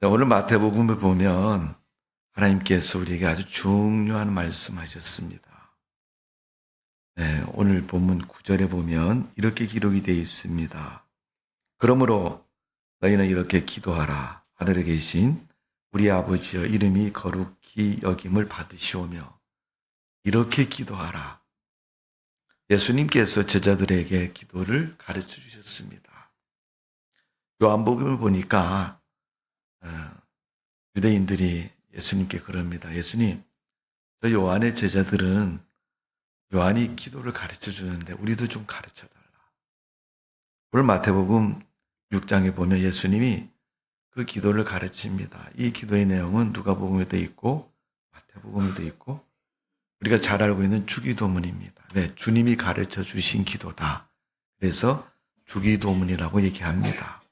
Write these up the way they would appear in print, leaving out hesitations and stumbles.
오늘 마태복음을 보면 하나님께서 우리에게 아주 중요한 말씀하셨습니다. 네, 오늘 본문 9절에 보면 이렇게 기록이 되어 있습니다. 그러므로 너희는 이렇게 기도하라. 하늘에 계신 우리 아버지여 이름이 거룩히 여김을 받으시오며 이렇게 기도하라. 예수님께서 제자들에게 기도를 가르쳐 주셨습니다. 요한복음을 보니까 유대인들이 예수님께 그럽니다. 예수님, 저 요한의 제자들은 요한이 기도를 가르쳐 주는데 우리도 좀 가르쳐 달라. 오늘 마태복음 6장에 보면 예수님이 그 기도를 가르칩니다. 이 기도의 내용은 누가복음에도 있고 마태복음에도 있고 우리가 잘 알고 있는 주기도문입니다. 네, 주님이 가르쳐 주신 기도다. 그래서 주기도문이라고 얘기합니다.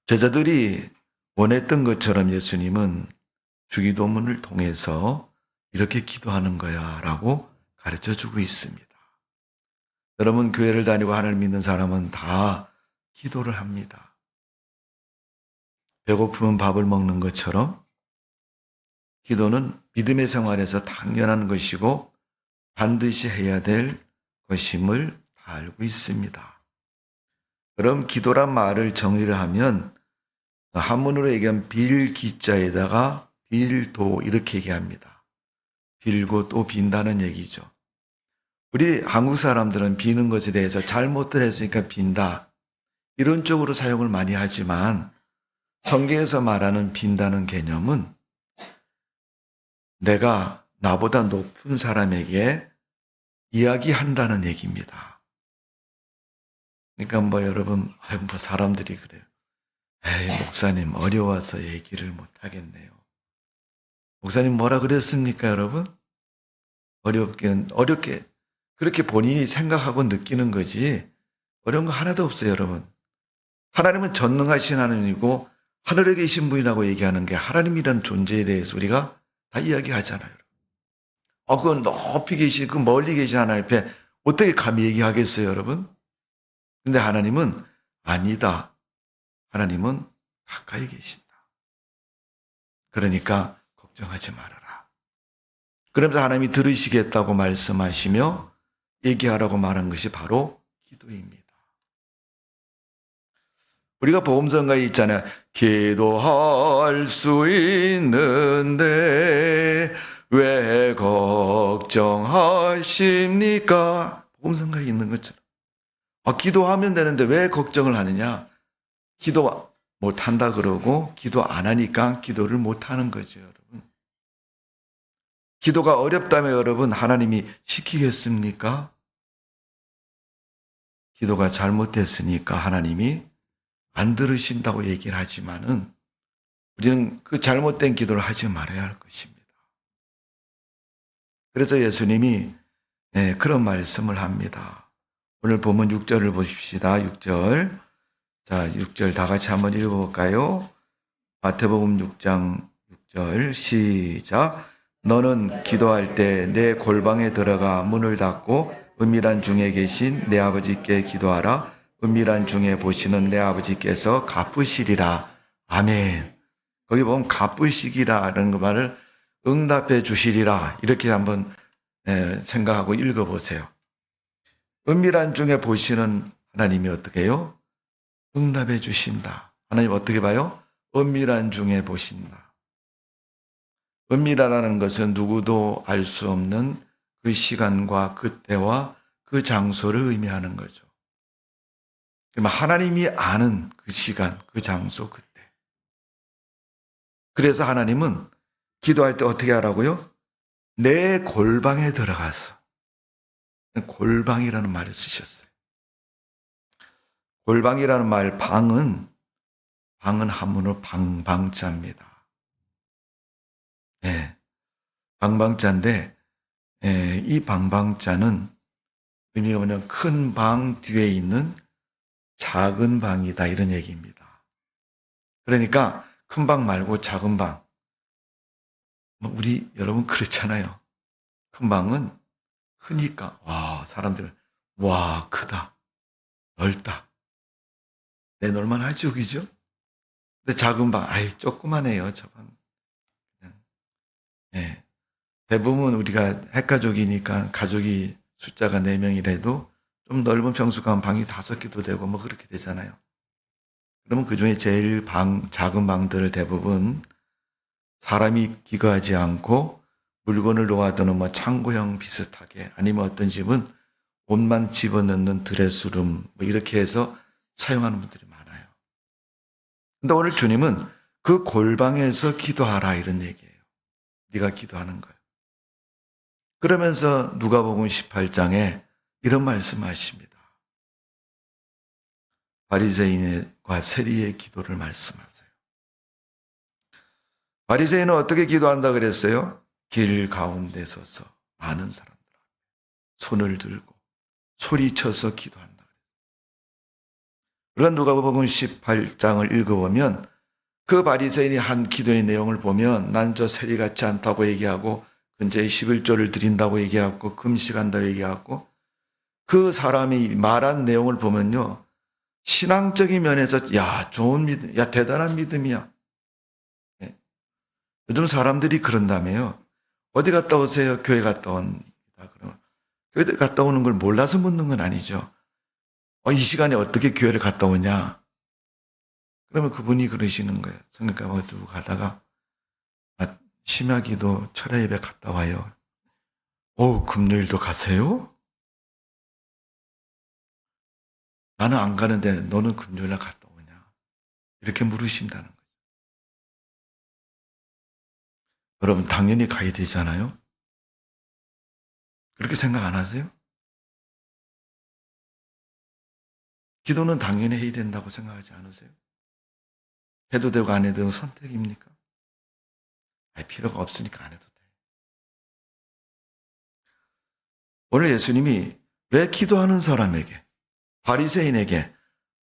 제자들이 원했던 것처럼 예수님은 주기도문을 통해서 이렇게 기도하는 거야 라고 가르쳐 주고 있습니다. 여러분, 교회를 다니고 하나님을 믿는 사람은 다 기도를 합니다. 배고프면 밥을 먹는 것처럼 기도는 믿음의 생활에서 당연한 것이고 반드시 해야 될 것임을 다 알고 있습니다. 그럼 기도란 말을 정리를 하면 한문으로 얘기하면 빌기자에다가 빌도 이렇게 얘기합니다. 빌고 또 빈다는 얘기죠. 우리 한국 사람들은 비는 것에 대해서 잘못을 했으니까 빈다. 이런 쪽으로 사용을 많이 하지만 성경에서 말하는 빈다는 개념은 내가 나보다 높은 사람에게 이야기한다는 얘기입니다. 그러니까 여러분, 사람들이 그래요. 에이, 목사님 어려워서 얘기를 못 하겠네요. 목사님 뭐라 그랬습니까, 여러분? 어렵게 그렇게 본인이 생각하고 느끼는 거지 어려운 거 하나도 없어요, 여러분. 하나님은 전능하신 하나님이고 하늘에 계신 분이라고 얘기하는 게 하나님이라는 존재에 대해서 우리가 다 이야기하잖아요. 그건 높이 계시고 멀리 계신 하나님 앞에 어떻게 감히 얘기하겠어요, 여러분? 근데 하나님은 아니다. 하나님은 가까이 계신다. 그러니까 걱정하지 말아라. 그러면서 하나님이 들으시겠다고 말씀하시며 얘기하라고 말한 것이 바로 기도입니다. 우리가 복음성가에 있잖아요. 기도할 수 있는데 왜 걱정하십니까? 복음성가에 있는 것처럼. 기도하면 되는데 왜 걱정을 하느냐? 기도 못한다 그러고 기도 안 하니까 기도를 못하는 거죠, 여러분. 기도가 어렵다면 여러분 하나님이 시키겠습니까? 기도가 잘못됐으니까 하나님이 안 들으신다고 얘기를 하지만은 우리는 그 잘못된 기도를 하지 말아야 할 것입니다. 그래서 예수님이 그런 말씀을 합니다. 오늘 본문 6절을 보십시다. 6절. 자, 6절 다 같이 한번 읽어볼까요? 마태복음 6장 6절 시작. 너는 기도할 때 내 골방에 들어가 문을 닫고 은밀한 중에 계신 내 아버지께 기도하라. 은밀한 중에 보시는 내 아버지께서 갚으시리라. 아멘. 거기 보면 갚으시기라는 그 말을 응답해 주시리라. 이렇게 한번 생각하고 읽어보세요. 은밀한 중에 보시는 하나님이 어떻게 해요? 응답해 주신다. 하나님 어떻게 봐요? 은밀한 중에 보신다. 은밀하다는 것은 누구도 알 수 없는 그 시간과 그 때와 그 장소를 의미하는 거죠. 하나님이 아는 그 시간, 그 장소, 그때. 그래서 하나님은 기도할 때 어떻게 하라고요? 내 골방에 들어가서. 골방이라는 말을 쓰셨어요. 골방이라는 말, 방은 한문으로 방방자입니다. 네, 방방자인데 이 방방자는 의미가 뭐냐면 큰 방 뒤에 있는 작은 방이다 이런 얘기입니다. 그러니까 큰 방 말고 작은 방. 우리 여러분 그렇잖아요. 큰 방은 크니까 사람들은 크다, 넓다. 내놓을만 하죠, 그죠? 근데 작은 방, 아이, 조그만해요, 저 방. 예. 대부분 우리가 핵가족이니까 가족이 숫자가 4명이라도 좀 넓은 평수가 방이 5개도 되고 뭐 그렇게 되잖아요. 그러면 그 중에 제일 작은 방들을 대부분 사람이 기거하지 않고 물건을 놓아두는 뭐 창고형 비슷하게, 아니면 어떤 집은 옷만 집어넣는 드레스룸 뭐 이렇게 해서 사용하는 분들이 많아요. 근데 오늘 주님은 그 골방에서 기도하라 이런 얘기예요. 네가 기도하는 거예요. 그러면서 누가복음 18장에 이런 말씀하십니다. 바리새인과 세리의 기도를 말씀하세요. 바리새인은 어떻게 기도한다 그랬어요? 길 가운데 서서 많은 사람들 앞에 손을 들고 소리쳐서 기도한다. 그런 누가복음 18장을 읽어보면 그 바리새인이 한 기도의 내용을 보면 난 저 세리 같지 않다고 얘기하고 근처에 11조를 드린다고 얘기하고 금식한다고 얘기하고 그 사람이 말한 내용을 보면요. 신앙적인 면에서 야 좋은 믿음, 야 대단한 믿음이야. 예. 요즘 사람들이 그런다며요. 어디 갔다 오세요? 교회 갔다 온다. 그러면 교회 갔다 오는 걸 몰라서 묻는 건 아니죠. 이 시간에 어떻게 교회를 갔다 오냐? 그러면 그분이 그러시는 거예요. 성경가방 두고 가다가 심야기도 철야 예배 갔다 와요. 금요일도 가세요? 나는 안 가는데 너는 금요일날 갔다 오냐? 이렇게 물으신다는 거예요. 여러분 당연히 가야 되잖아요. 그렇게 생각 안 하세요? 기도는 당연히 해야 된다고 생각하지 않으세요? 해도 되고 안 해도 되고 선택입니까? 필요가 없으니까 안 해도 돼. 오늘 예수님이 왜 기도하는 사람에게, 바리새인에게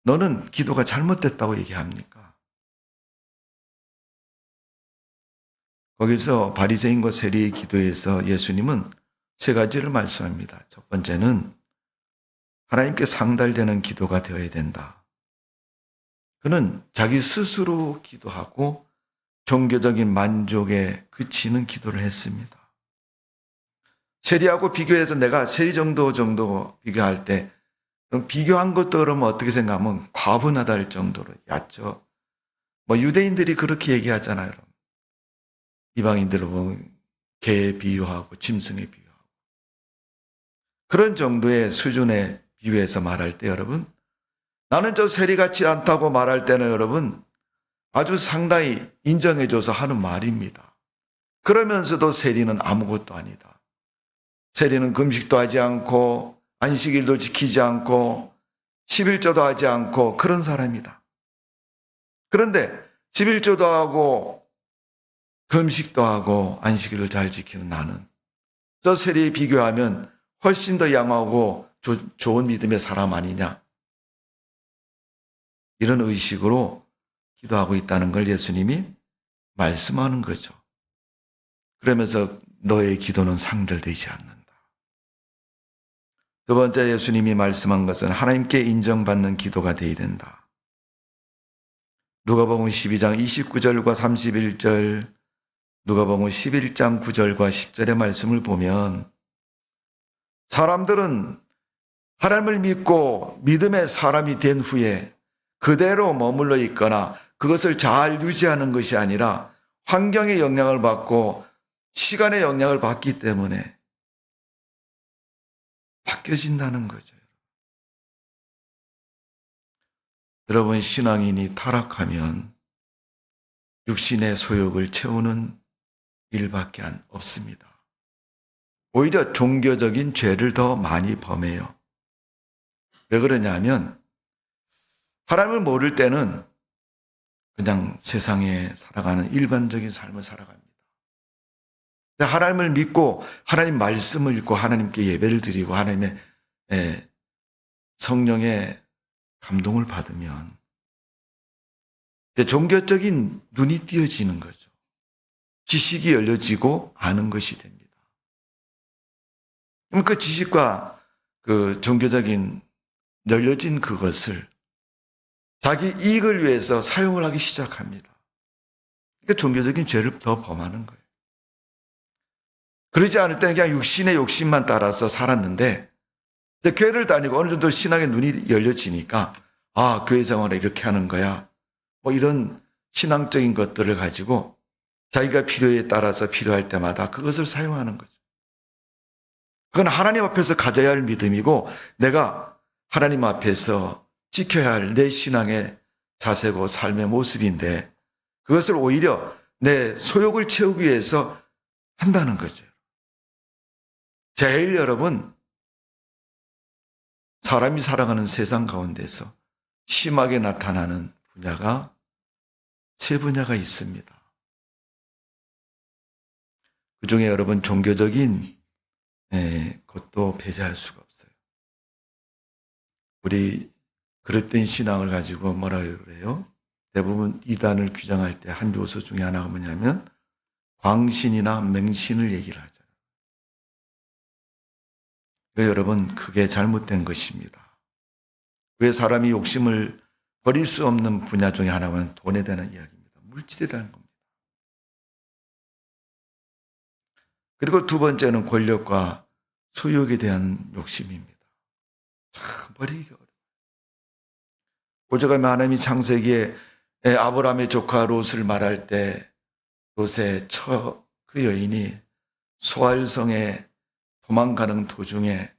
너는 기도가 잘못됐다고 얘기합니까? 거기서 바리새인과 세리의 기도에서 예수님은 3가지를 말씀합니다. 첫 번째는 하나님께 상달되는 기도가 되어야 된다. 그는 자기 스스로 기도하고 종교적인 만족에 그치는 기도를 했습니다. 세리하고 비교해서 내가 세리 정도 비교할 때 비교한 것도 그러면 어떻게 생각하면 과분하다 할 정도로 얕죠. 유대인들이 그렇게 얘기하잖아요. 이방인들을 보면 개에 비유하고 짐승에 비유하고 그런 정도의 수준에 비유해서 말할 때 여러분 나는 저 세리 같지 않다고 말할 때는 여러분 아주 상당히 인정해줘서 하는 말입니다. 그러면서도 세리는 아무것도 아니다. 세리는 금식도 하지 않고 안식일도 지키지 않고 11조도 하지 않고 그런 사람이다. 그런데 11조도 하고 금식도 하고 안식일을 잘 지키는 나는 저 세리에 비교하면 훨씬 더 양호하고 좋은 믿음의 사람 아니냐. 이런 의식으로 기도하고 있다는 걸 예수님이 말씀하는 거죠. 그러면서 너의 기도는 상달되지 않는다. 두 번째 예수님이 말씀한 것은 하나님께 인정받는 기도가 되어야 된다. 누가복음 12장 29절과 31절, 누가복음 11장 9절과 10절의 말씀을 보면 사람들은 하나님을 믿고 믿음의 사람이 된 후에 그대로 머물러 있거나 그것을 잘 유지하는 것이 아니라 환경의 영향을 받고 시간의 영향을 받기 때문에 바뀌어진다는 거죠. 여러분 신앙인이 타락하면 육신의 소욕을 채우는 일밖에 없습니다. 오히려 종교적인 죄를 더 많이 범해요. 왜 그러냐면 하나님을 모를 때는 그냥 세상에 살아가는 일반적인 삶을 살아갑니다. 하나님을 믿고 하나님 말씀을 읽고 하나님께 예배를 드리고 하나님의 성령의 감동을 받으면 종교적인 눈이 띄어지는 거죠. 지식이 열려지고 아는 것이 됩니다. 그럼 그 지식과 그 종교적인 열려진 그것을 자기 이익을 위해서 사용을 하기 시작합니다. 그러니까 종교적인 죄를 더 범하는 거예요. 그러지 않을 때는 그냥 육신의 욕심만 따라서 살았는데 이제 교회를 다니고 어느 정도 신앙의 눈이 열려지니까 아, 교회 생활을 이렇게 하는 거야. 뭐 이런 신앙적인 것들을 가지고 자기가 필요에 따라서 필요할 때마다 그것을 사용하는 거죠. 그건 하나님 앞에서 가져야 할 믿음이고 내가 하나님 앞에서 지켜야 할 내 신앙의 자세고 삶의 모습인데 그것을 오히려 내 소욕을 채우기 위해서 한다는 거죠. 제일 여러분, 사람이 살아가는 세상 가운데서 심하게 나타나는 분야가 세 분야가 있습니다. 그 중에 여러분 종교적인 것도 배제할 수가 없어요. 우리 그릇된 신앙을 가지고 뭐라 그래요? 대부분 이단을 규정할 때 한 요소 중에 하나가 뭐냐면 광신이나 맹신을 얘기를 하죠. 여러분 그게 잘못된 것입니다. 왜 사람이 욕심을 버릴 수 없는 분야 중에 하나는 돈에 대한 이야기입니다. 물질에 대한 겁니다. 그리고 두 번째는 권력과 소유욕에 대한 욕심입니다. 참 버리기가 어려워요. 오죽하면 하나님이 창세기에 아브라함의 조카 롯을 말할 때 롯의 그 여인이 소알성에 도망가는 도중에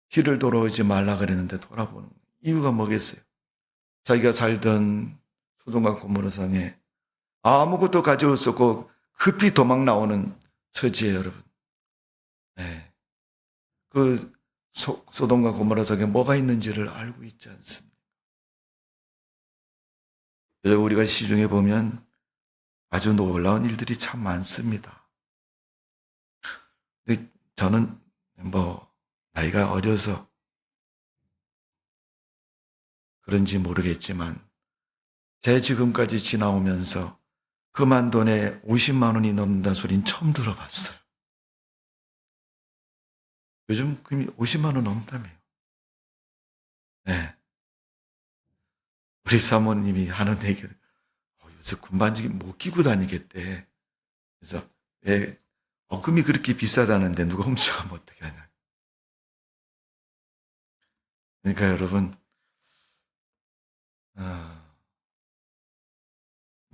뒤를 돌아오지 말라 그랬는데 돌아보는 거예요. 이유가 뭐겠어요? 자기가 살던 소돔과 고모라 성에 아무것도 가져올 수 없고 급히 도망 나오는 처지예요, 여러분. 네. 그 소돔과 고모라 성에 뭐가 있는지를 알고 있지 않습니다. 우리가 시중에 보면 아주 놀라운 일들이 참 많습니다. 근데 저는 나이가 어려서 그런지 모르겠지만 제 지금까지 지나오면서 그만 돈에 50만 원이 넘는다는 소리는 처음 들어봤어요. 요즘 금이 50만 원 넘다며요. 네. 우리 사모님이 하는 얘기를 요새 군반지기 못 끼고 다니겠대. 그래서 금이 그렇게 비싸다는데 누가 훔쳐가면 어떻게 하냐. 그러니까 여러분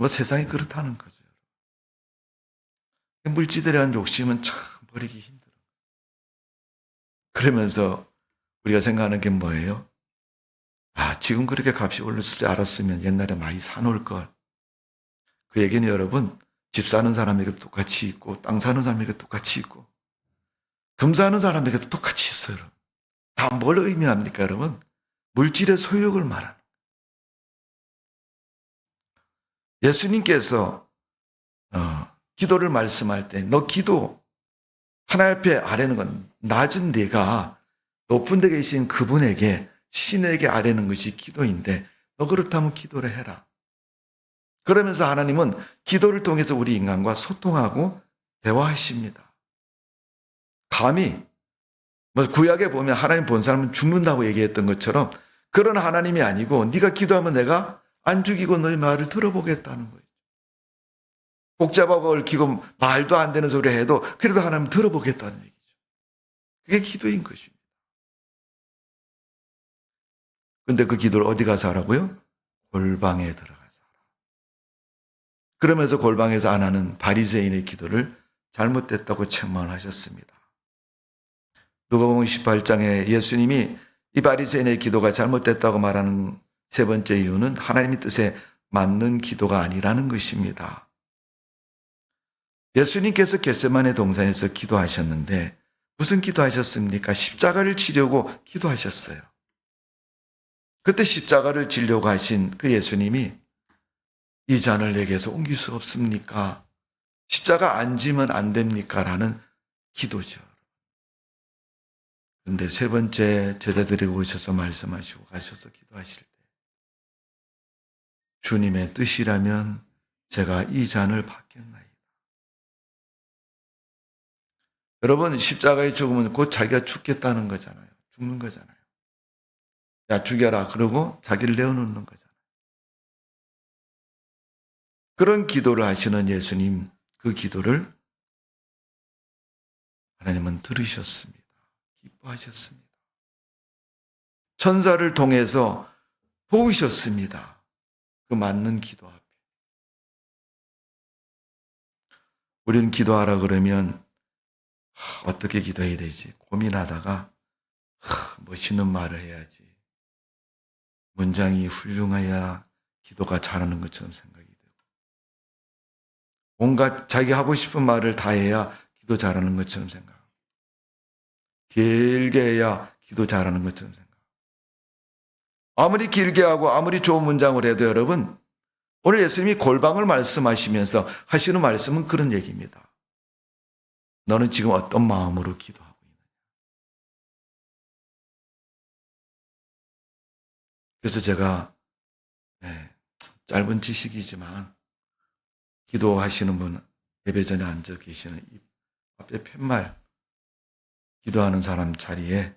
세상이 그렇다는 거죠. 물질에 대한 욕심은 참 버리기 힘들어요. 그러면서 우리가 생각하는 게 뭐예요? 지금 그렇게 값이 오를 줄 알았으면 옛날에 많이 사놓을 걸. 그 얘기는 여러분, 집 사는 사람에게도 똑같이 있고, 땅 사는 사람에게도 똑같이 있고, 금 사는 사람에게도 똑같이 있어요. 다 뭘 의미합니까, 여러분? 물질의 소욕을 말하는. 예수님께서 기도를 말씀할 때 너 기도 하나님 앞에 아뢰는 건 낮은 데가 높은 데 계신 그분에게 신에게 아뢰는 것이 기도인데 너 그렇다면 기도를 해라. 그러면서 하나님은 기도를 통해서 우리 인간과 소통하고 대화하십니다. 감히 구약에 보면 하나님 본 사람은 죽는다고 얘기했던 것처럼 그런 하나님이 아니고 네가 기도하면 내가 안 죽이고 너의 말을 들어보겠다는 거예요. 복잡하고 얽히고 말도 안 되는 소리 해도 그래도 하나님 들어보겠다는 얘기죠. 그게 기도인 것입니다. 근데 그 기도를 어디 가서 하라고요? 골방에 들어가서 하라. 그러면서 골방에서 안 하는 바리새인의 기도를 잘못됐다고 책망을 하셨습니다. 누가복음 18장에 예수님이 이 바리새인의 기도가 잘못됐다고 말하는 세 번째 이유는 하나님의 뜻에 맞는 기도가 아니라는 것입니다. 예수님께서 겟세마네 동산에서 기도하셨는데 무슨 기도하셨습니까? 십자가를 지려고 기도하셨어요. 그때 십자가를 지려고 하신 그 예수님이 이 잔을 내게서 옮길 수 없습니까? 십자가 안 지면 안 됩니까? 라는 기도죠. 그런데 세 번째 제자들이 오셔서 말씀하시고 가셔서 기도하실 때 주님의 뜻이라면 제가 이 잔을 받겠나이다. 여러분 십자가에 죽으면 곧 자기가 죽겠다는 거잖아요. 죽는 거잖아요. 야 죽여라 그러고 자기를 내어놓는 거잖아요. 그런 기도를 하시는 예수님, 그 기도를 하나님은 들으셨습니다. 기뻐하셨습니다. 천사를 통해서 도우셨습니다. 그 맞는 기도 앞에. 우리는 기도하라 그러면 어떻게 기도해야 되지? 고민하다가 멋있는 말을 해야지. 문장이 훌륭해야 기도가 잘하는 것처럼 생각이 되고, 온갖 자기 하고 싶은 말을 다 해야 기도 잘하는 것처럼 생각하고, 길게 해야 기도 잘하는 것처럼 생각하고, 아무리 길게 하고 아무리 좋은 문장을 해도 여러분, 오늘 예수님이 골방을 말씀하시면서 하시는 말씀은 그런 얘기입니다. 너는 지금 어떤 마음으로 기도하고 있느냐. 그래서 제가 짧은 지식이지만 기도하시는 분, 예배 전에 앉아 계시는 이 앞에 팻말, 기도하는 사람 자리에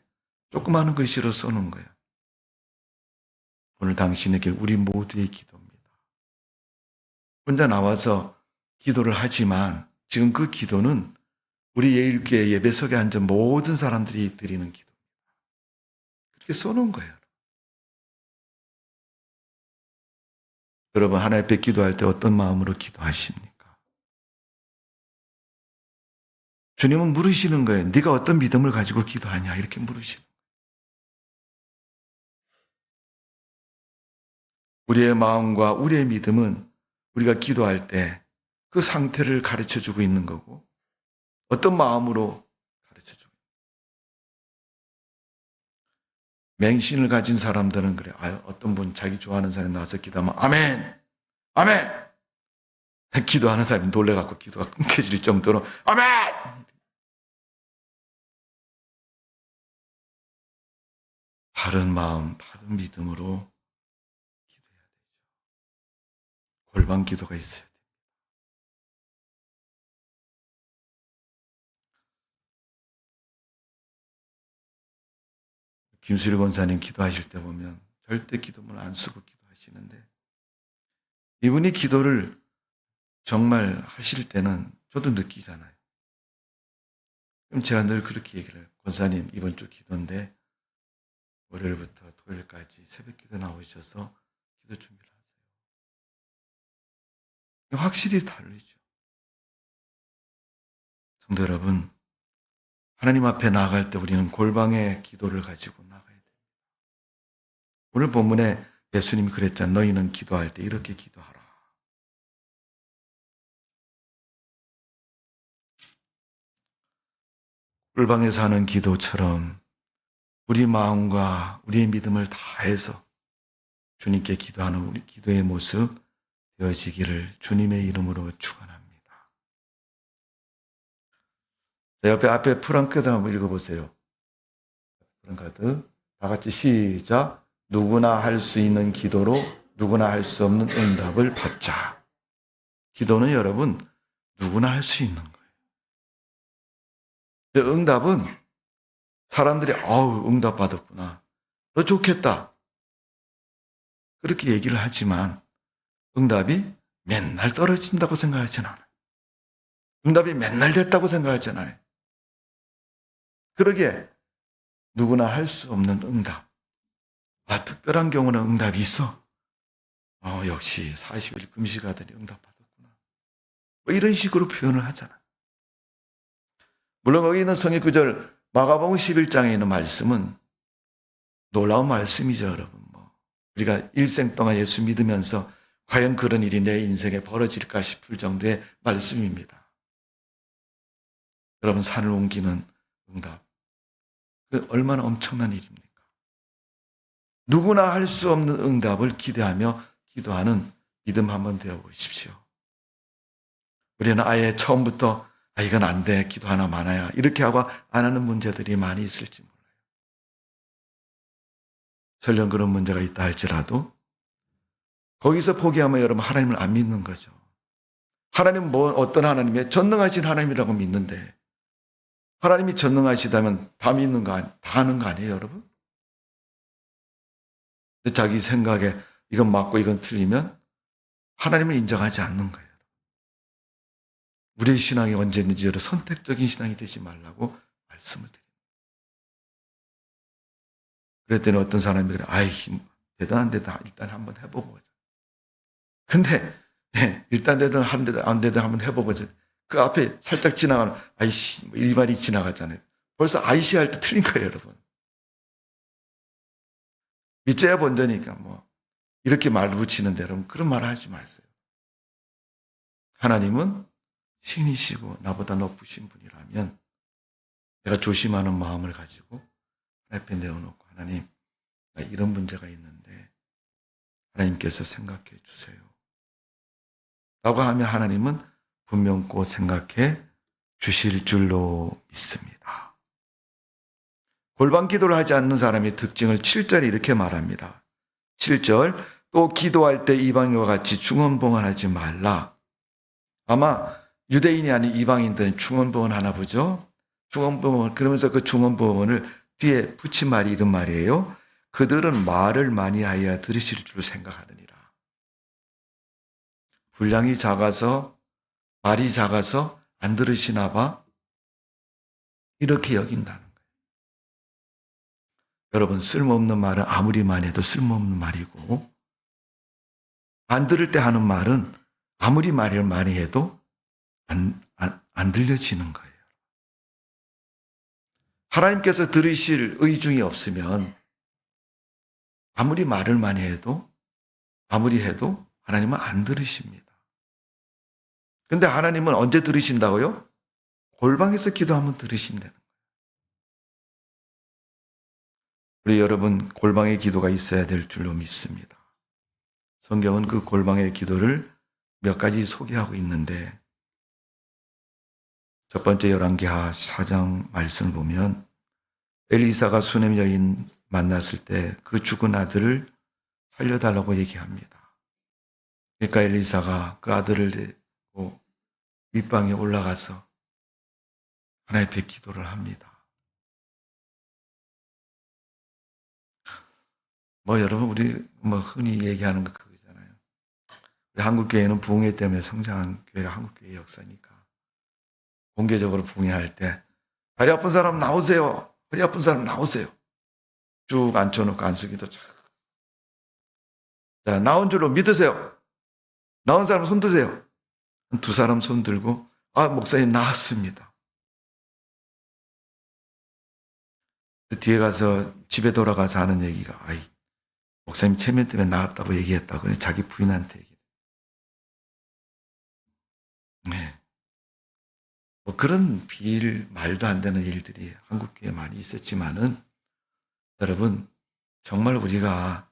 조그마한 글씨로 써놓은 거예요. 오늘 당신에게 우리 모두의 기도입니다. 혼자 나와서 기도를 하지만 지금 그 기도는 우리 예일교회 예배석에 앉은 모든 사람들이 드리는 기도입니다. 그렇게 써놓은 거예요. 여러분, 하나님 앞에 기도할 때 어떤 마음으로 기도하십니까? 주님은 물으시는 거예요. 네가 어떤 믿음을 가지고 기도하냐? 이렇게 물으시는 거예요. 우리의 마음과 우리의 믿음은 우리가 기도할 때 그 상태를 가르쳐주고 있는 거고, 어떤 마음으로 가르쳐주고 있는 거예요. 맹신을 가진 사람들은 그래요. 어떤 분 자기 좋아하는 사람이 나와서 기도하면 아멘! 아멘! 기도하는 사람이 놀래갖고 기도가 끊겨질 정도로 아멘! 바른 마음, 바른 믿음으로 기도해야 되죠. 골방 기도가 있어야 돼요. 김수리 권사님 기도하실 때 보면 절대 기도문 안 쓰고 기도하시는데, 이분이 기도를 정말 하실 때는 저도 느끼잖아요. 그럼 제가 늘 그렇게 얘기를 해요. 권사님, 이번 주 기도인데 월요일부터 토요일까지 새벽 기도 나오셔서 기도 준비를 하세요. 확실히 다르죠. 성도 여러분, 하나님 앞에 나아갈 때 우리는 골방의 기도를 가지고 나가야 됩니다. 오늘 본문에 예수님이 그랬잖아요. 너희는 기도할 때 이렇게 기도하라. 골방에서 하는 기도처럼 우리 마음과 우리의 믿음을 다해서 주님께 기도하는 우리 기도의 모습 되어지기를 주님의 이름으로 축원합니다. 옆에 앞에 프랑크드 한번 읽어보세요. 프랑크드 다 같이 시작. 누구나 할 수 있는 기도로 누구나 할 수 없는 응답을 받자. 기도는 여러분 누구나 할 수 있는 거예요. 근데 응답은 사람들이 응답 받았구나. 너 좋겠다. 그렇게 얘기를 하지만 응답이 맨날 떨어진다고 생각하진 않아요. 응답이 맨날 됐다고 생각하지 않아요. 그러기에 누구나 할 수 없는 응답. 특별한 경우는 응답이 있어. 역시 40일 금식하더니 응답 받았구나. 뭐 이런 식으로 표현을 하잖아. 물론 거기 있는 성의 구절 마가복음 11장에 있는 말씀은 놀라운 말씀이죠, 여러분. 우리가 일생 동안 예수 믿으면서 과연 그런 일이 내 인생에 벌어질까 싶을 정도의 말씀입니다. 여러분, 산을 옮기는 응답. 그 얼마나 엄청난 일입니까? 누구나 할 수 없는 응답을 기대하며 기도하는 믿음 한번 되어보십시오. 우리는 아예 처음부터 이건 안 돼, 기도 하나 많아야 이렇게 하고 안 하는 문제들이 많이 있을지 몰라요. 설령 그런 문제가 있다 할지라도 거기서 포기하면 여러분 하나님을 안 믿는 거죠. 하나님은 어떤 하나님이에요? 전능하신 하나님이라고 믿는데 하나님이 전능하시다면 다 믿는 거 다 하는 거 아니에요, 여러분? 자기 생각에 이건 맞고 이건 틀리면 하나님을 인정하지 않는 거예요. 우리의 신앙이 언제든지 여러 선택적인 신앙이 되지 말라고 말씀을 드립니다. 그랬더니 어떤 사람이 그래, 아이, 대단한데 일단 한번 해보고 보자. 근데 일단 되든 안 되든 한번 해보고 보자. 그 앞에 살짝 지나가는 아이씨 이 말이 지나갔잖아요. 벌써 아이씨 할 때 틀린 거예요, 여러분. 믿져야 본다니까 뭐 이렇게 말 붙이는데 여러분 그런 말 하지 마세요. 하나님은 신이시고 나보다 높으신 분이라면 내가 조심하는 마음을 가지고 앞에 내어놓고 하나님 나 이런 문제가 있는데 하나님께서 생각해 주세요 라고 하면 하나님은 분명코 생각해 주실 줄로 믿습니다. 골방 기도를 하지 않는 사람의 특징을 7절에 이렇게 말합니다. 7절 또 기도할 때 이방인과 같이 중언부언하지 말라. 아마 유대인이 아닌 이방인들은 중언부언 하나 보죠. 중언부언 그러면서 그 중언부언을 뒤에 붙인 말이 이런 말이에요. 그들은 말을 많이 하여야 들으실 줄 생각하느니라. 분량이 작아서 말이 작아서 안 들으시나 봐. 이렇게 여긴다는 거예요. 여러분 쓸모없는 말은 아무리 많이 해도 쓸모없는 말이고 안 들을 때 하는 말은 아무리 말을 많이 해도 안 들려지는 거예요. 하나님께서 들으실 의중이 없으면 아무리 말을 많이 해도 아무리 해도 하나님은 안 들으십니다. 근데 하나님은 언제 들으신다고요? 골방에서 기도하면 들으신다는 거예요. 우리 여러분 골방의 기도가 있어야 될 줄로 믿습니다. 성경은 그 골방의 기도를 몇 가지 소개하고 있는데 첫 번째 열왕기하 4장 말씀을 보면 엘리사가 수넴 여인 만났을 때 그 죽은 아들을 살려달라고 얘기합니다. 그러니까 엘리사가 그 아들을 데리고 윗방에 올라가서 하나님 앞에 기도를 합니다. 여러분 우리 흔히 얘기하는 거 그거잖아요. 우리 한국교회는 부흥회 때문에 성장한 교회가 한국교회 역사니까 공개적으로 부흥회할 때 다리 아픈 사람 나오세요. 허리 아픈 사람 나오세요. 쭉 앉혀놓고 안수기도 자, 나온 줄로 믿으세요. 나온 사람 손 드세요. 두 사람 손 들고 목사님 나왔습니다. 뒤에 가서 집에 돌아가서 하는 얘기가 목사님 체면 때문에 나왔다고 얘기했다고 자기 부인한테 얘기해. 네. 그런 말도 안 되는 일들이 한국교회에 많이 있었지만은 여러분 정말 우리가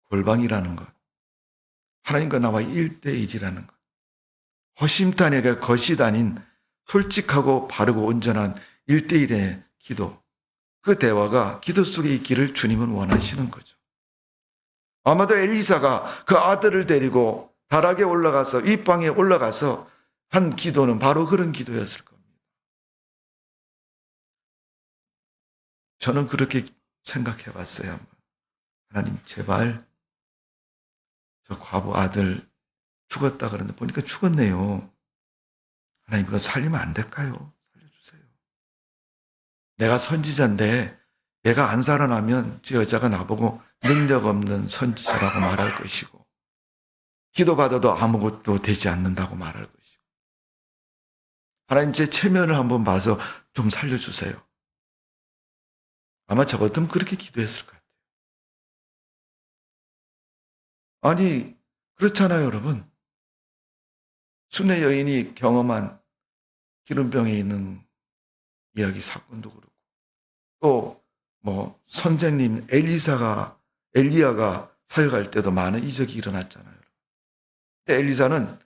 골방이라는 것 하나님과 나와 1대1이라는 것 허심탄회가 것이 아닌 솔직하고 바르고 온전한 1대1의 기도 그 대화가 기도 속에 있기를 주님은 원하시는 거죠. 아마도 엘리사가 그 아들을 데리고 다락에 올라가서 윗방에 올라가서 한 기도는 바로 그런 기도였을 겁니다. 저는 그렇게 생각해 봤어요. 하나님 제발 저 과부 아들 죽었다 그러는데 보니까 죽었네요. 하나님 그거 살리면 안 될까요? 살려주세요. 내가 선지자인데 내가 안 살아나면 저 여자가 나보고 능력 없는 선지자라고 말할 것이고 기도받아도 아무것도 되지 않는다고 말할 것이고 하나님 제 체면을 한번 봐서 좀 살려주세요. 아마 저 같으면 그렇게 기도했을 것 같아요. 아니 그렇잖아요 여러분. 순회 여인이 경험한 기름병에 있는 이야기 사건도 그렇고 또 선생님 엘리야가 사역할 때도 많은 이적이 일어났잖아요. 엘리사는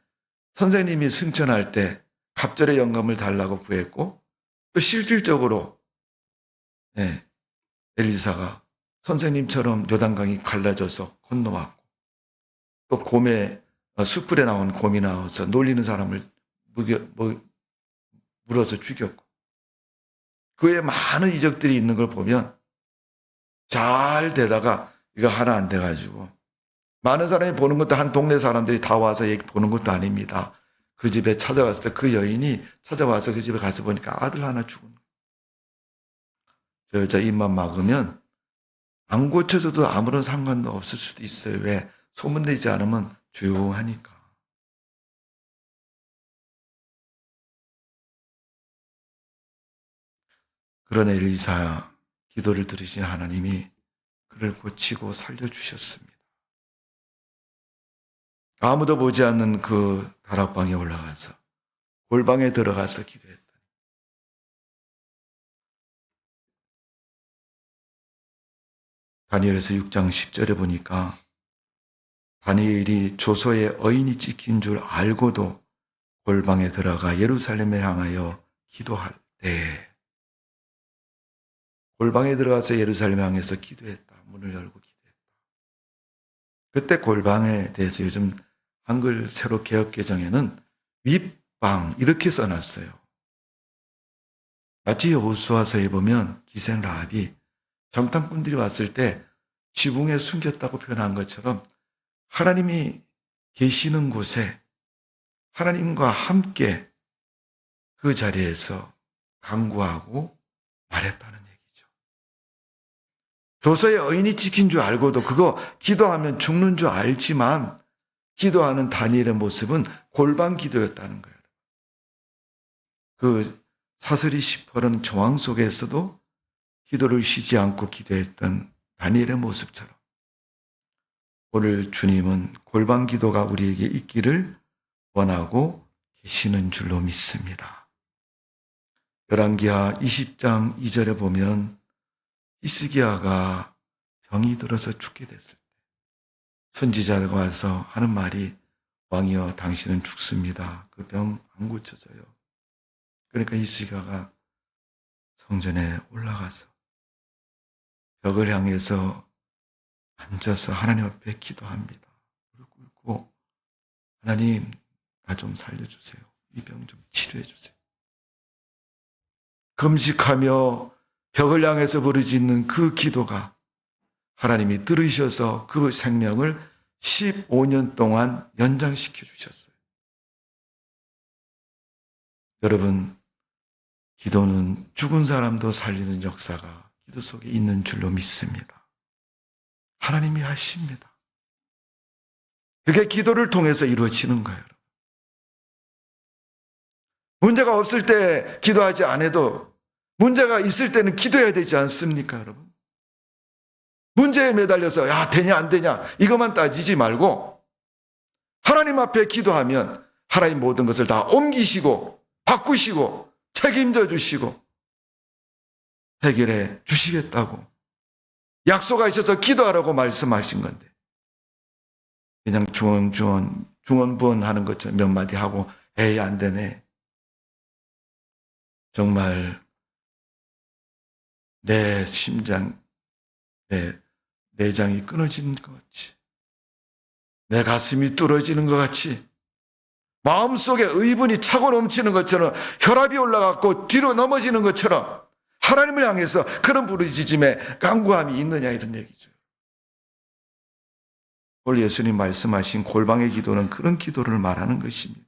선생님이 승천할 때 갑절의 영감을 달라고 구했고 또 실질적으로 엘리사가 선생님처럼 요단강이 갈라져서 건너왔고 또 숯불에 나온 곰이 나와서 놀리는 사람을 물어서 죽였고 그 외에 많은 이적들이 있는 걸 보면 잘 되다가 이거 하나 안 돼가지고 많은 사람이 보는 것도 한 동네 사람들이 다 와서 보는 것도 아닙니다. 그 집에 찾아갔을 때 그 여인이 찾아와서 그 집에 가서 보니까 아들 하나 죽은 거예요. 저 여자 입만 막으면 안 고쳐져도 아무런 상관도 없을 수도 있어요. 왜? 소문내지 않으면 조용하니까. 그런 엘리사 기도를 들으신 하나님이 그를 고치고 살려주셨습니다. 아무도 보지 않는 그 다락방에 올라가서 골방에 들어가서 기도했다. 다니엘에서 6장 10절에 보니까 다니엘이 조서에 어인이 찍힌 줄 알고도 골방에 들어가 예루살렘에 향하여 기도할 때 골방에 들어가서 예루살렘에 향해서 기도했다. 문을 열고 기도했다. 그때 골방에 대해서 요즘 한글 새로 개혁 개정에는 윗방 이렇게 써놨어요. 마치 여호수아서에 보면 기생 라합이 정탐꾼들이 왔을 때 지붕에 숨겼다고 표현한 것처럼 하나님이 계시는 곳에 하나님과 함께 그 자리에서 간구하고 말했다는 얘기죠. 조서의 어인이 찍힌 줄 알고도 그거 기도하면 죽는 줄 알지만 기도하는 다니엘의 모습은 골방 기도였다는 거예요. 그 사슬이 시퍼런 정황 속에서도 기도를 쉬지 않고 기도했던 다니엘의 모습처럼 오늘 주님은 골방 기도가 우리에게 있기를 원하고 계시는 줄로 믿습니다. 열왕기하 20장 2절에 보면 히스기야가 병이 들어서 죽게 됐을 때 선지자가 와서 하는 말이 왕이여 당신은 죽습니다. 그 병 안 고쳐져요. 그러니까 히스기야가 성전에 올라가서 벽을 향해서 앉아서 하나님 앞에 기도합니다. 무릎 꿇고 하나님 나 좀 살려주세요. 이 병 좀 치료해 주세요. 금식하며 벽을 향해서 부르짖는 그 기도가 하나님이 들으셔서 그 생명을 15년 동안 연장시켜 주셨어요. 여러분, 기도는 죽은 사람도 살리는 역사가 기도 속에 있는 줄로 믿습니다. 하나님이 하십니다. 그게 기도를 통해서 이루어지는 거예요. 문제가 없을 때 기도하지 않아도 문제가 있을 때는 기도해야 되지 않습니까, 여러분? 문제에 매달려서 야 되냐 안 되냐 이것만 따지지 말고 하나님 앞에 기도하면 하나님 모든 것을 다 옮기시고 바꾸시고 책임져 주시고 해결해 주시겠다고 약속하셔서 기도하라고 말씀하신 건데 그냥 중언부언 하는 것처럼 몇 마디 하고 에이 안 되네. 정말 내 심장, 내 내장이 끊어지는 것 같이 내 가슴이 뚫어지는 것 같이 마음속에 의분이 차고 넘치는 것처럼 혈압이 올라가고 뒤로 넘어지는 것처럼 하나님을 향해서 그런 부르짖음에 간구함이 있느냐 이런 얘기죠. 오늘 예수님 말씀하신 골방의 기도는 그런 기도를 말하는 것입니다.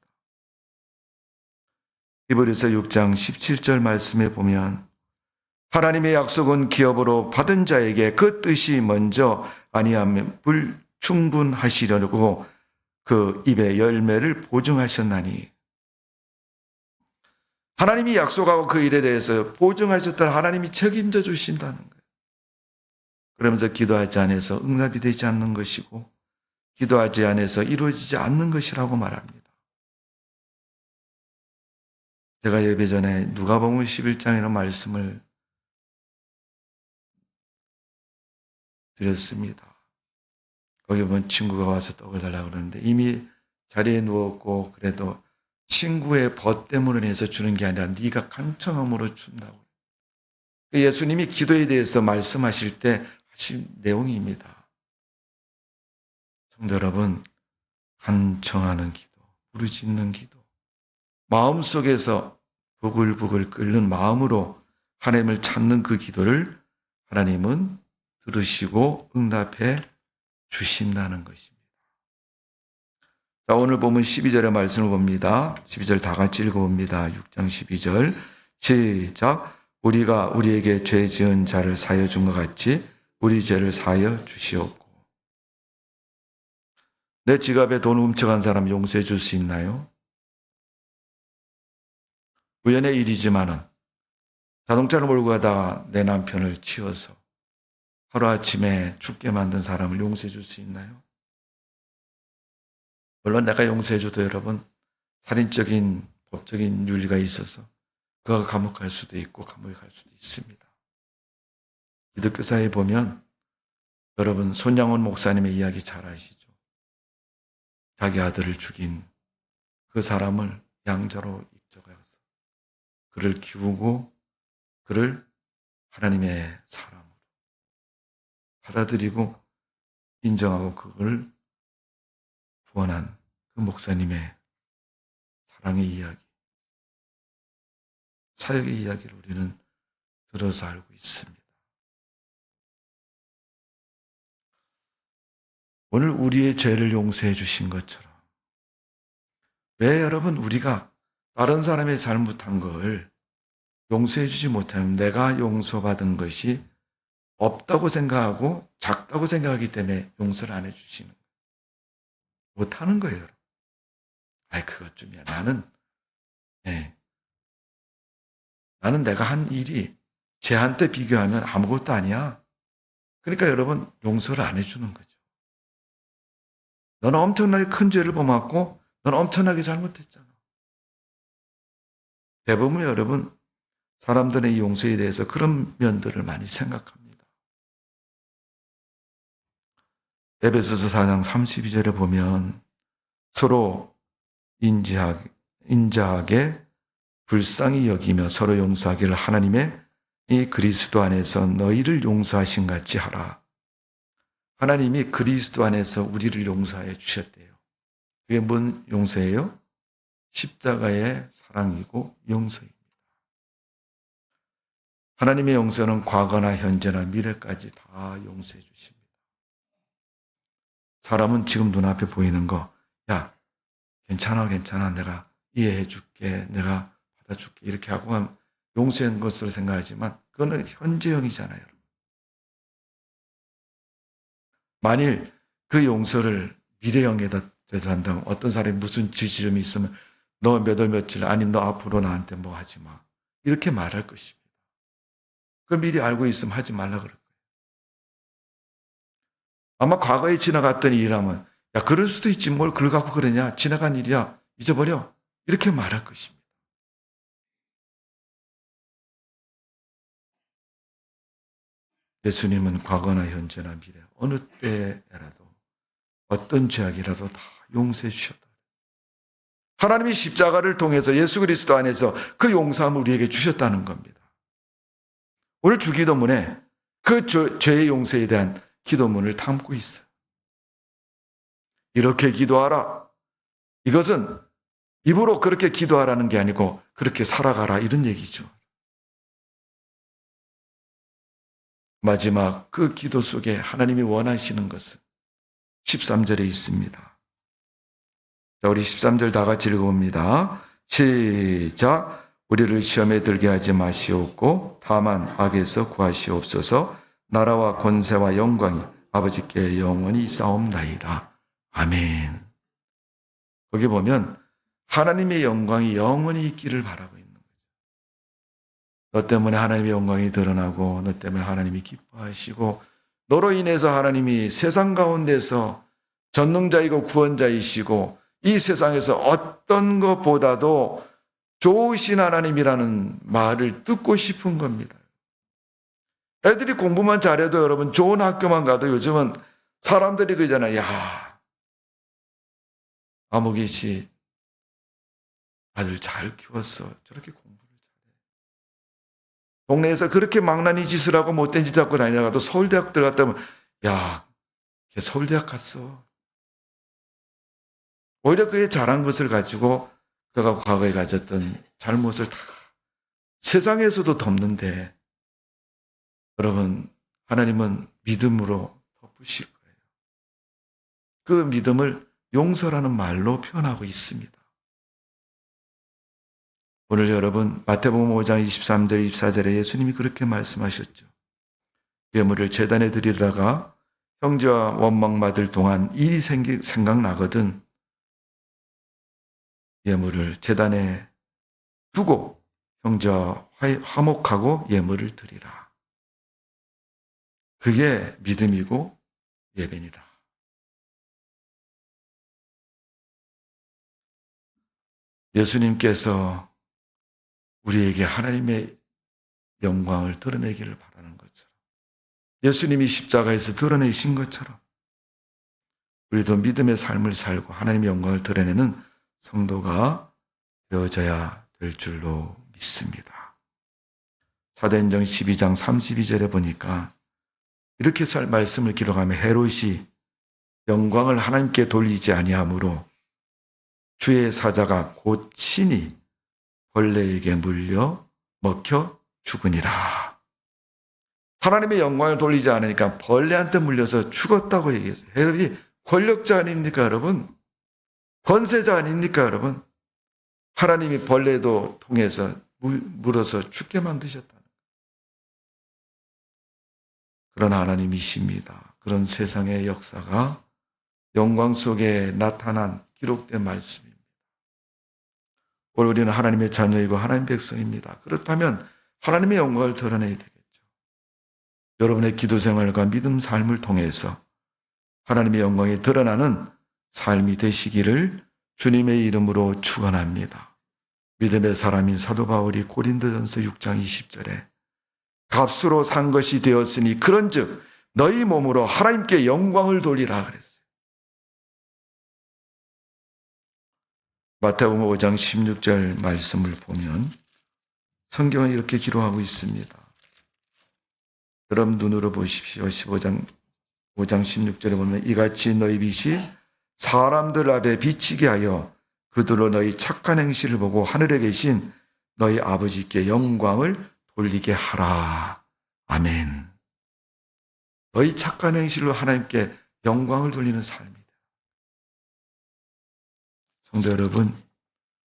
히브리서 6장 17절 말씀에 보면 하나님의 약속은 기업으로 받은 자에게 그 뜻이 먼저 아니하면 불충분하시려고 그 입의 열매를 보증하셨나니 하나님이 약속하고 그 일에 대해서 보증하셨다는 하나님이 책임져 주신다는 거예요. 그러면서 기도하지 않아서 응답이 되지 않는 것이고 기도하지 않아서 이루어지지 않는 것이라고 말합니다. 제가 예배 전에 누가복음 11장이라는 말씀을 드렸습니다. 거기 보면 친구가 와서 떡을 달라고 그러는데 이미 자리에 누웠고 그래도 친구의 벗 때문에 해서 주는 게 아니라 네가 간청함으로 준다고. 예수님이 기도에 대해서 말씀하실 때 하신 내용입니다. 성도 여러분, 간청하는 기도, 부르짖는 기도, 마음속에서 부글부글 끓는 마음으로 하나님을 찾는 그 기도를 하나님은 들으시고 응답해 주신다는 것입니다. 자, 오늘 보면 12절의 말씀을 봅니다. 12절 다 같이 읽어봅니다. 6장 12절 시작. 우리가 우리에게 죄 지은 자를 사하여 준 것 같이 우리 죄를 사하여 주시옵고. 내 지갑에 돈 훔쳐간 사람 용서해 줄 수 있나요? 우연의 일이지만은 자동차를 몰고 가다가 내 남편을 치워서 하루아침에 죽게 만든 사람을 용서해 줄 수 있나요? 물론 내가 용서해 줘도 여러분 살인적인 법적인 윤리가 있어서 그가 감옥 갈 수도 있고 감옥에 갈 수도 있습니다. 기독교사에 보면 여러분 손양원 목사님의 이야기 잘 아시죠? 자기 아들을 죽인 그 사람을 양자로 입적해서 그를 키우고 그를 하나님의 사람으로 받아들이고 인정하고 그걸 구원한 그 목사님의 사랑의 이야기, 사역의 이야기를 우리는 들어서 알고 있습니다. 오늘 우리의 죄를 용서해 주신 것처럼 왜 여러분 우리가 다른 사람의 잘못한 걸 용서해 주지 못하면 내가 용서받은 것이 없다고 생각하고 작다고 생각하기 때문에 용서를 안 해주시는 거예요. 못하는 거예요. 아이 그것쯤이야. 나는 내가 한 일이 쟤한테 비교하면 아무것도 아니야. 그러니까 여러분 용서를 안 해주는 거죠. 너는 엄청나게 큰 죄를 범했고 너는 엄청나게 잘못했잖아. 대부분 여러분 사람들의 이 용서에 대해서 그런 면들을 많이 생각합니다. 에베소서 4장 32절에 보면 서로 인자하게 불쌍히 여기며 서로 용서하기를 하나님의 이 그리스도 안에서 너희를 용서하신 같이 하라. 하나님이 그리스도 안에서 우리를 용서해 주셨대요. 그게 뭔 용서예요? 십자가의 사랑이고 용서입니다. 하나님의 용서는 과거나 현재나 미래까지 다 용서해 주십니다. 사람은 지금 눈앞에 보이는 거, 야, 괜찮아, 내가 이해해 줄게, 내가 받아줄게, 이렇게 하고 용서한 것으로 생각하지만, 그거는 현재형이잖아요. 만일 그 용서를 미래형에다 한다면 어떤 사람이 무슨 지지름이 있으면 너 몇 월 며칠, 아니면 너 앞으로 나한테 뭐 하지 마. 이렇게 말할 것입니다. 그걸 미리 알고 있으면 하지 말라 그럴 거예요. 아마 과거에 지나갔던 일이라면 야 그럴 수도 있지 뭘 그걸 갖고 그러냐 지나간 일이야 잊어버려 이렇게 말할 것입니다. 예수님은 과거나 현재나 미래 어느 때라도 어떤 죄악이라도 다 용서해 주셨다. 하나님이 십자가를 통해서 예수 그리스도 안에서 그 용서함을 우리에게 주셨다는 겁니다. 오늘 주기도문에 그 죄의 용서에 대한 기도문을 담고 있어요. 이렇게 기도하라. 이것은 입으로 그렇게 기도하라는 게 아니고 그렇게 살아가라 이런 얘기죠. 마지막 그 기도 속에 하나님이 원하시는 것은 13절에 있습니다. 자, 우리 13절 다 같이 읽어봅니다. 시작. 우리를 시험에 들게 하지 마시옵고 다만 악에서 구하시옵소서. 나라와 권세와 영광이 아버지께 영원히 있사옵나이다. 아멘. 거기 보면 하나님의 영광이 영원히 있기를 바라고 있는 거죠. 너 때문에 하나님의 영광이 드러나고 너 때문에 하나님이 기뻐하시고 너로 인해서 하나님이 세상 가운데서 전능자이고 구원자이시고 이 세상에서 어떤 것보다도 좋으신 하나님이라는 말을 듣고 싶은 겁니다. 애들이 공부만 잘해도 여러분 좋은 학교만 가도 요즘은 사람들이 그러잖아요. 야, 아무개 씨 아들 잘 키웠어. 저렇게 공부를 잘해. 동네에서 그렇게 망나니 짓을 하고 못된 짓 하고 다니다가도 서울대학 들어갔다면 야, 걔 서울대학 갔어. 오히려 그의 잘한 것을 가지고 그가 과거에 가졌던 잘못을 다 세상에서도 덮는데 여러분 하나님은 믿음으로 덮으실 거예요. 그 믿음을 용서라는 말로 표현하고 있습니다. 오늘 여러분 마태복음 5장 23절 24절에 예수님이 그렇게 말씀하셨죠. 예물을 제단에 드리다가 형제와 원망받을 동안 일이 생각나거든 예물을 제단에 두고 형제와 화목하고 예물을 드리라. 그게 믿음이고 예배니라. 예수님께서 우리에게 하나님의 영광을 드러내기를 바라는 것처럼 예수님이 십자가에서 드러내신 것처럼 우리도 믿음의 삶을 살고 하나님의 영광을 드러내는 성도가 되어져야 될 줄로 믿습니다. 사도행전 12장 32절에 보니까 이렇게 말씀을 기록하며 헤롯이 영광을 하나님께 돌리지 아니하므로 주의 사자가 곧 친히 벌레에게 물려 먹혀 죽으니라. 하나님의 영광을 돌리지 않으니까 벌레한테 물려서 죽었다고 얘기했어요. 헤롯이 권력자 아닙니까 여러분? 권세자 아닙니까 여러분? 하나님이 벌레도 통해서 물어서 죽게 만드셨다. 그런 하나님이십니다. 그런 세상의 역사가 영광 속에 나타난 기록된 말씀입니다. 오늘 우리는 하나님의 자녀이고 하나님 백성입니다. 그렇다면 하나님의 영광을 드러내야 되겠죠. 여러분의 기도 생활과 믿음 삶을 통해서 하나님의 영광이 드러나는 삶이 되시기를 주님의 이름으로 축원합니다. 믿음의 사람인 사도 바울이 고린도전서 6장 20절에 값으로 산 것이 되었으니 그런즉 너희 몸으로 하나님께 영광을 돌리라 그랬어요. 마태복음 5장 16절 말씀을 보면 성경은 이렇게 기록하고 있습니다. 여러분 눈으로 보십시오. 5장 16절에 보면 이같이 너희 빛이 사람들 앞에 비치게 하여 그들로 너희 착한 행실을 보고 하늘에 계신 너희 아버지께 영광을 돌리게 하라. 아멘. 너희 착한 행실로 하나님께 영광을 돌리는 삶이다. 성도 여러분,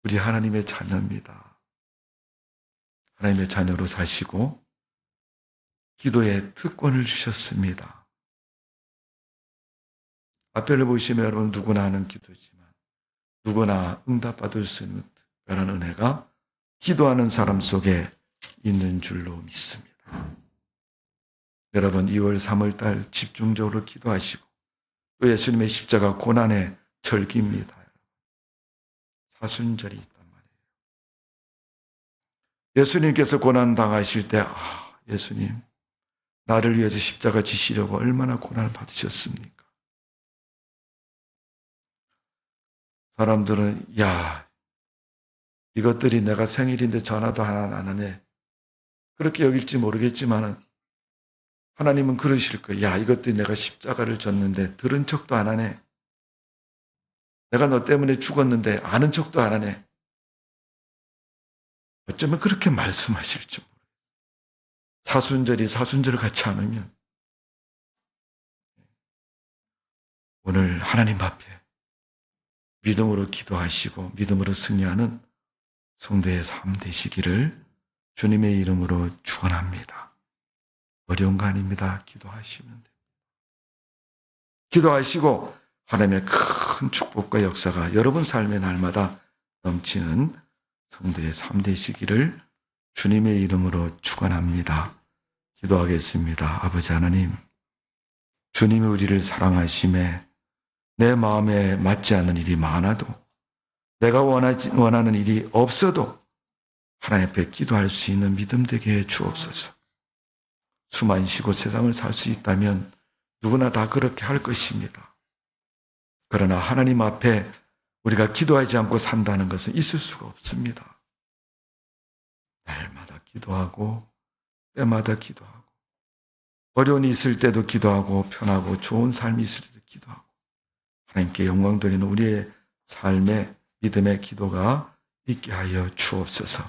우리 하나님의 자녀입니다. 하나님의 자녀로 사시고 기도의 특권을 주셨습니다. 앞에를 보시면 여러분 누구나 하는 기도지만 누구나 응답받을 수 있는 특별한 은혜가 기도하는 사람 속에 있는 줄로 믿습니다. 여러분 2월 3월 달 집중적으로 기도하시고 또 예수님의 십자가 고난의 절기입니다. 사순절이 있단 말이에요. 예수님께서 고난 당하실 때 예수님 나를 위해서 십자가 지시려고 얼마나 고난을 받으셨습니까? 사람들은 이것들이 내가 생일인데 전화도 하나 안 하네. 그렇게 여길지 모르겠지만 하나님은 그러실 거예요. 이것들이 내가 십자가를 졌는데 들은 척도 안 하네. 내가 너 때문에 죽었는데 아는 척도 안 하네. 어쩌면 그렇게 말씀하실지 모르겠어요. 사순절이 사순절을 같이 않으면 오늘 하나님 앞에 믿음으로 기도하시고 믿음으로 승리하는 성도의 삶 되시기를 주님의 이름으로 축원합니다. 어려운 거 아닙니다. 기도하시면 됩니다. 기도하시고 하나님의 큰 축복과 역사가 여러분 삶의 날마다 넘치는 성도의 삶 되시기를 주님의 이름으로 축원합니다. 기도하겠습니다. 아버지 하나님, 주님이 우리를 사랑하심에 내 마음에 맞지 않는 일이 많아도 내가 원하는 일이 없어도 하나님 앞에 기도할 수 있는 믿음 되게 해 주옵소서. 숨 안 쉬고 세상을 살 수 있다면 누구나 다 그렇게 할 것입니다. 그러나 하나님 앞에 우리가 기도하지 않고 산다는 것은 있을 수가 없습니다. 날마다 기도하고 때마다 기도하고 어려움이 있을 때도 기도하고 편하고 좋은 삶이 있을 때도 기도하고 하나님께 영광 돌리는 우리의 삶의 믿음의 기도가 있게 하여 주옵소서.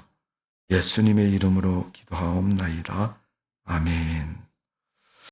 예수님의 이름으로 기도하옵나이다. 아멘.